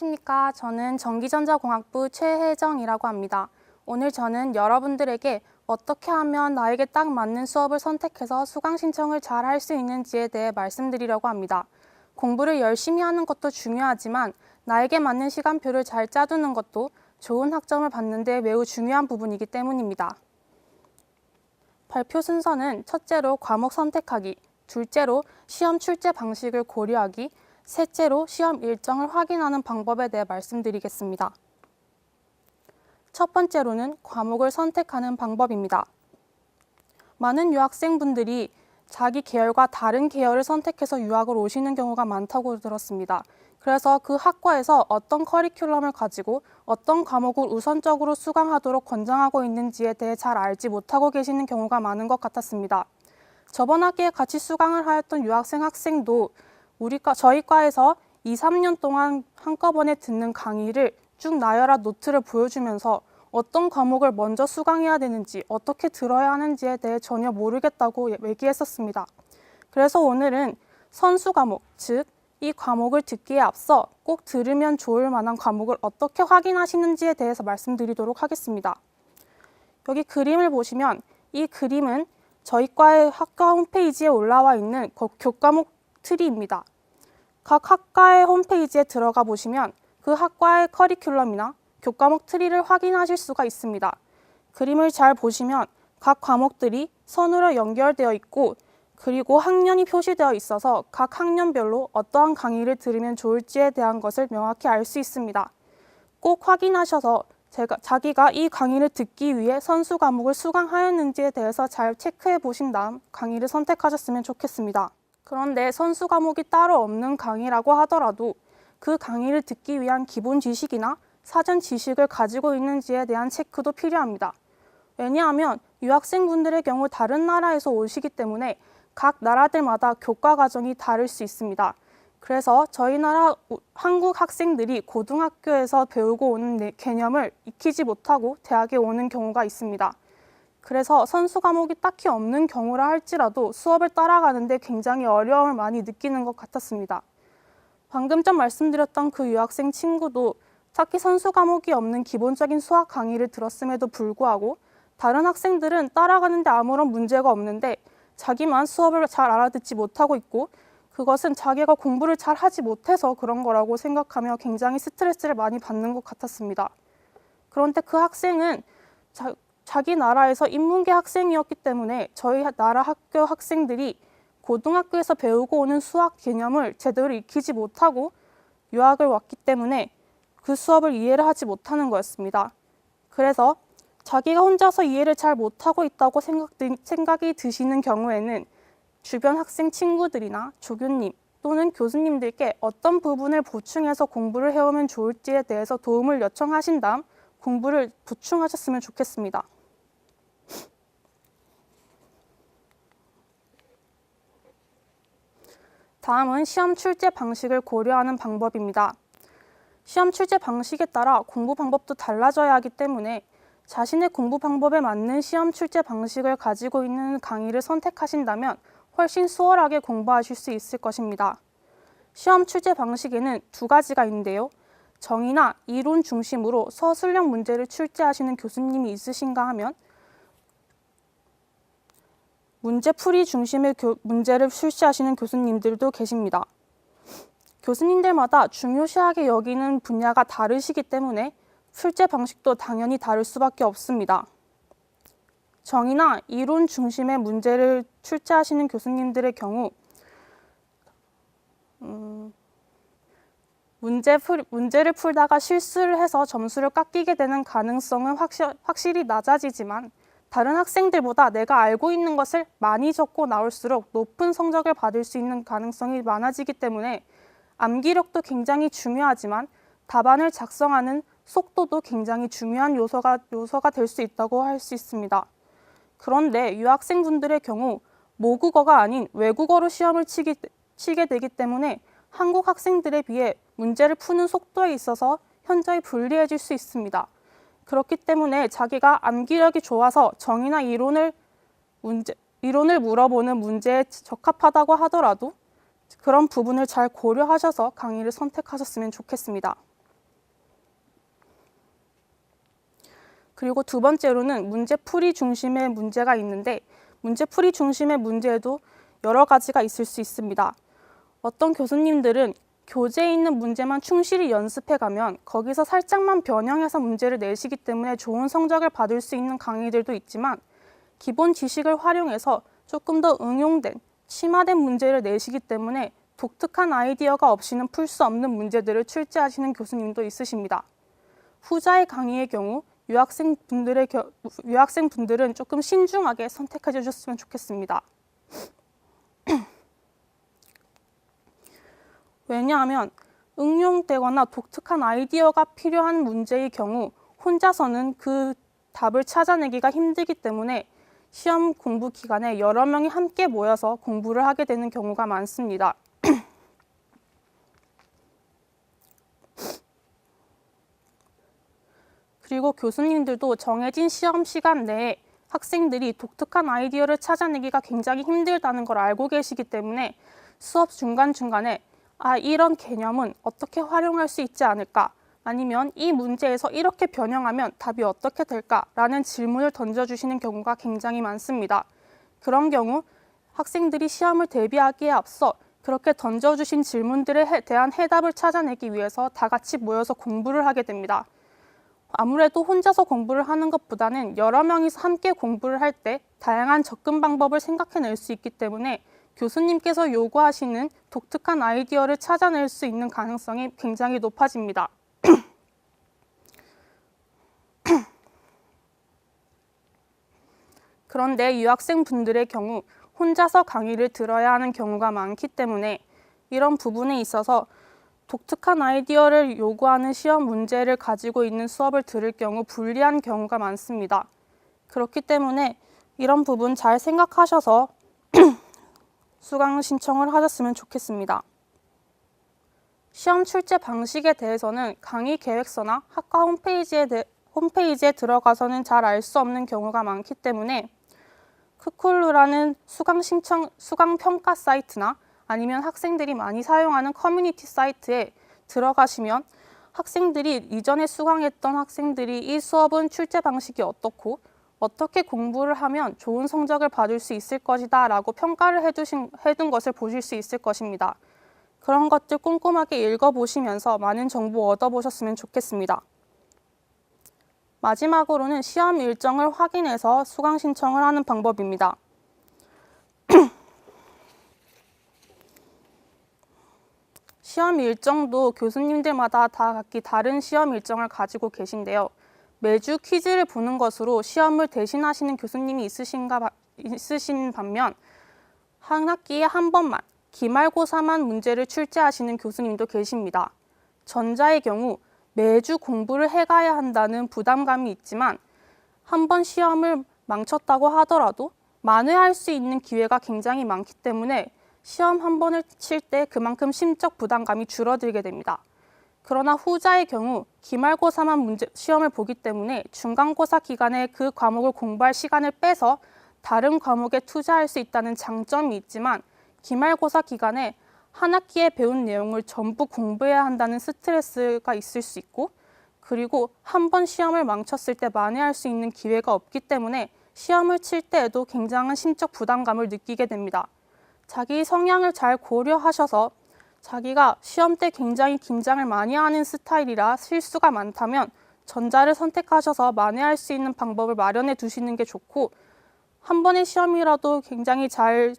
안녕하십니까. 저는 전기전자공학부 최혜정이라고 합니다. 오늘 저는 여러분들에게 어떻게 하면 나에게 딱 맞는 수업을 선택해서 수강 신청을 잘 할 수 있는지에 대해 말씀드리려고 합니다. 공부를 열심히 하는 것도 중요하지만 나에게 맞는 시간표를 잘 짜두는 것도 좋은 학점을 받는 데 매우 중요한 부분이기 때문입니다. 발표 순서는 첫째로 과목 선택하기, 둘째로 시험 출제 방식을 고려하기, 셋째로 시험 일정을 확인하는 방법에 대해 말씀드리겠습니다. 첫 번째로는 과목을 선택하는 방법입니다. 많은 유학생분들이 자기 계열과 다른 계열을 선택해서 유학을 오시는 경우가 많다고 들었습니다. 그래서 그 학과에서 어떤 커리큘럼을 가지고 어떤 과목을 우선적으로 수강하도록 권장하고 있는지에 대해 잘 알지 못하고 계시는 경우가 많은 것 같았습니다. 저번 학기에 같이 수강을 하였던 학생도 저희 과에서 2, 3년 동안 한꺼번에 듣는 강의를 쭉 나열한 노트를 보여주면서 어떤 과목을 먼저 수강해야 되는지, 어떻게 들어야 하는지에 대해 전혀 모르겠다고 얘기했었습니다. 그래서 오늘은 선수 과목, 즉 이 과목을 듣기에 앞서 꼭 들으면 좋을 만한 과목을 어떻게 확인하시는지에 대해서 말씀드리도록 하겠습니다. 여기 그림을 보시면 이 그림은 저희 과의 학과 홈페이지에 올라와 있는 교과목 트리입니다. 각 학과의 홈페이지에 들어가 보시면 그 학과의 커리큘럼이나 교과목 트리를 확인하실 수가 있습니다. 그림을 잘 보시면 각 과목들이 선으로 연결되어 있고 그리고 학년이 표시되어 있어서 각 학년별로 어떠한 강의를 들으면 좋을지에 대한 것을 명확히 알 수 있습니다. 꼭 확인하셔서 자기가 이 강의를 듣기 위해 선수 과목을 수강하였는지에 대해서 잘 체크해 보신 다음 강의를 선택하셨으면 좋겠습니다. 그런데 선수 과목이 따로 없는 강의라고 하더라도 그 강의를 듣기 위한 기본 지식이나 사전 지식을 가지고 있는지에 대한 체크도 필요합니다. 왜냐하면 유학생분들의 경우 다른 나라에서 오시기 때문에 각 나라들마다 교과 과정이 다를 수 있습니다. 그래서 저희 나라 한국 학생들이 고등학교에서 배우고 오는 개념을 익히지 못하고 대학에 오는 경우가 있습니다. 그래서 선수 과목이 딱히 없는 경우라 할지라도 수업을 따라가는데 굉장히 어려움을 많이 느끼는 것 같았습니다. 방금 전 말씀드렸던 그 유학생 친구도 딱히 선수 과목이 없는 기본적인 수학 강의를 들었음에도 불구하고 다른 학생들은 따라가는데 아무런 문제가 없는데 자기만 수업을 잘 알아듣지 못하고 있고 그것은 자기가 공부를 잘 하지 못해서 그런 거라고 생각하며 굉장히 스트레스를 많이 받는 것 같았습니다. 그런데 그 학생은 자기 나라에서 인문계 학생이었기 때문에 저희 나라 학교 학생들이 고등학교에서 배우고 오는 수학 개념을 제대로 익히지 못하고 유학을 왔기 때문에 그 수업을 이해를 하지 못하는 거였습니다. 그래서 자기가 혼자서 이해를 잘 못하고 있다고 생각이 드시는 경우에는 주변 학생 친구들이나 조교님 또는 교수님들께 어떤 부분을 보충해서 공부를 해오면 좋을지에 대해서 도움을 요청하신 다음 공부를 보충하셨으면 좋겠습니다. 다음은 시험 출제 방식을 고려하는 방법입니다. 시험 출제 방식에 따라 공부 방법도 달라져야 하기 때문에 자신의 공부 방법에 맞는 시험 출제 방식을 가지고 있는 강의를 선택하신다면 훨씬 수월하게 공부하실 수 있을 것입니다. 시험 출제 방식에는 두 가지가 있는데요. 정의나 이론 중심으로 서술형 문제를 출제하시는 교수님이 있으신가 하면 문제풀이 중심의 문제를 출제하시는 교수님들도 계십니다. 교수님들마다 중요시하게 여기는 분야가 다르시기 때문에 출제 방식도 당연히 다를 수밖에 없습니다. 정의나 이론 중심의 문제를 출제하시는 교수님들의 경우 문제를 풀다가 실수를 해서 점수를 깎이게 되는 가능성은 확실히 낮아지지만 다른 학생들보다 내가 알고 있는 것을 많이 적고 나올수록 높은 성적을 받을 수 있는 가능성이 많아지기 때문에 암기력도 굉장히 중요하지만 답안을 작성하는 속도도 굉장히 중요한 요소가 될 수 있다고 할 수 있습니다. 그런데 유학생분들의 경우 모국어가 아닌 외국어로 시험을 치게 되기 때문에 한국 학생들에 비해 문제를 푸는 속도에 있어서 현저히 불리해질 수 있습니다. 그렇기 때문에 자기가 암기력이 좋아서 정의나 이론을 물어보는 문제에 적합하다고 하더라도 그런 부분을 잘 고려하셔서 강의를 선택하셨으면 좋겠습니다. 그리고 두 번째로는 문제풀이 중심의 문제가 있는데 문제풀이 중심의 문제에도 여러 가지가 있을 수 있습니다. 어떤 교수님들은 교재에 있는 문제만 충실히 연습해가면 거기서 살짝만 변형해서 문제를 내시기 때문에 좋은 성적을 받을 수 있는 강의들도 있지만 기본 지식을 활용해서 조금 더 응용된, 심화된 문제를 내시기 때문에 독특한 아이디어가 없이는 풀 수 없는 문제들을 출제하시는 교수님도 있으십니다. 후자의 강의의 경우 유학생분들은 조금 신중하게 선택해 주셨으면 좋겠습니다. 왜냐하면 응용되거나 독특한 아이디어가 필요한 문제의 경우 혼자서는 그 답을 찾아내기가 힘들기 때문에 시험 공부 기간에 여러 명이 함께 모여서 공부를 하게 되는 경우가 많습니다. 그리고 교수님들도 정해진 시험 시간 내에 학생들이 독특한 아이디어를 찾아내기가 굉장히 힘들다는 걸 알고 계시기 때문에 수업 중간중간에 이런 개념은 어떻게 활용할 수 있지 않을까? 아니면 이 문제에서 이렇게 변형하면 답이 어떻게 될까라는 질문을 던져주시는 경우가 굉장히 많습니다. 그런 경우 학생들이 시험을 대비하기에 앞서 그렇게 던져주신 질문들에 대한 해답을 찾아내기 위해서 다 같이 모여서 공부를 하게 됩니다. 아무래도 혼자서 공부를 하는 것보다는 여러 명이서 함께 공부를 할 때 다양한 접근 방법을 생각해낼 수 있기 때문에 교수님께서 요구하시는 독특한 아이디어를 찾아낼 수 있는 가능성이 굉장히 높아집니다. 그런데 유학생분들의 경우 혼자서 강의를 들어야 하는 경우가 많기 때문에 이런 부분에 있어서 독특한 아이디어를 요구하는 시험 문제를 가지고 있는 수업을 들을 경우 불리한 경우가 많습니다. 그렇기 때문에 이런 부분 잘 생각하셔서 수강 신청을 하셨으면 좋겠습니다. 시험 출제 방식에 대해서는 강의 계획서나 학과 홈페이지에 들어가서는 잘 알 수 없는 경우가 많기 때문에 크쿨루라는 수강 평가 사이트나 아니면 학생들이 많이 사용하는 커뮤니티 사이트에 들어가시면 학생들이 이전에 수강했던 학생들이 이 수업은 출제 방식이 어떻고 어떻게 공부를 하면 좋은 성적을 받을 수 있을 것이다 라고 평가를 해둔 것을 보실 수 있을 것입니다. 그런 것들 꼼꼼하게 읽어보시면서 많은 정보 얻어보셨으면 좋겠습니다. 마지막으로는 시험 일정을 확인해서 수강 신청을 하는 방법입니다. 시험 일정도 교수님들마다 다 각기 다른 시험 일정을 가지고 계신데요. 매주 퀴즈를 보는 것으로 시험을 대신하시는 교수님이 있으신 반면 한 학기에 한 번만 기말고사만 문제를 출제하시는 교수님도 계십니다. 전자의 경우 매주 공부를 해가야 한다는 부담감이 있지만 한 번 시험을 망쳤다고 하더라도 만회할 수 있는 기회가 굉장히 많기 때문에 시험 한 번을 칠 때 그만큼 심적 부담감이 줄어들게 됩니다. 그러나 후자의 경우 기말고사만 시험을 보기 때문에 중간고사 기간에 그 과목을 공부할 시간을 빼서 다른 과목에 투자할 수 있다는 장점이 있지만 기말고사 기간에 한 학기에 배운 내용을 전부 공부해야 한다는 스트레스가 있을 수 있고 그리고 한 번 시험을 망쳤을 때 만회할 수 있는 기회가 없기 때문에 시험을 칠 때에도 굉장한 심적 부담감을 느끼게 됩니다. 자기 성향을 잘 고려하셔서 자기가 시험 때 굉장히 긴장을 많이 하는 스타일이라 실수가 많다면 전자를 선택하셔서 만회할 수 있는 방법을 마련해 두시는 게 좋고 한 번의 시험이라도 굉장히 잘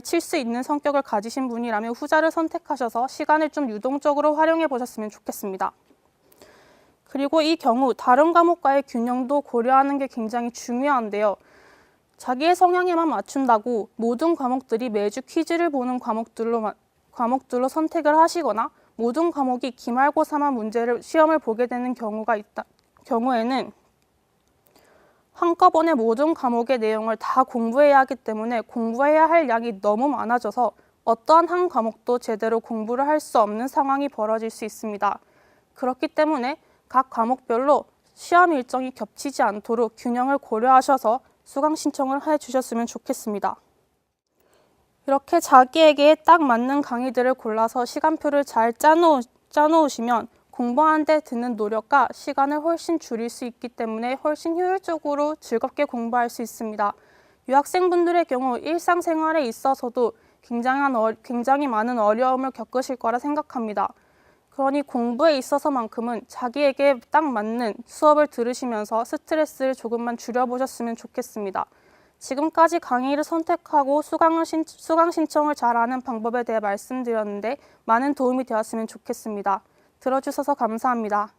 칠 수 있는 성격을 가지신 분이라면 후자를 선택하셔서 시간을 좀 유동적으로 활용해 보셨으면 좋겠습니다. 그리고 이 경우 다른 과목과의 균형도 고려하는 게 굉장히 중요한데요. 자기의 성향에만 맞춘다고 모든 과목들이 매주 퀴즈를 보는 과목들로 선택을 하시거나 모든 과목이 기말고사만 시험을 보게 되는 경우에는 한꺼번에 모든 과목의 내용을 다 공부해야 하기 때문에 공부해야 할 양이 너무 많아져서 어떠한 한 과목도 제대로 공부를 할 수 없는 상황이 벌어질 수 있습니다. 그렇기 때문에 각 과목별로 시험 일정이 겹치지 않도록 균형을 고려하셔서 수강 신청을 해주셨으면 좋겠습니다. 이렇게 자기에게 딱 맞는 강의들을 골라서 시간표를 잘 짜놓으시면 공부하는 데 드는 노력과 시간을 훨씬 줄일 수 있기 때문에 훨씬 효율적으로 즐겁게 공부할 수 있습니다. 유학생분들의 경우 일상생활에 있어서도 굉장히 많은 어려움을 겪으실 거라 생각합니다. 그러니 공부에 있어서만큼은 자기에게 딱 맞는 수업을 들으시면서 스트레스를 조금만 줄여보셨으면 좋겠습니다. 지금까지 강의를 선택하고 수강 신청을 잘하는 방법에 대해 말씀드렸는데 많은 도움이 되었으면 좋겠습니다. 들어주셔서 감사합니다.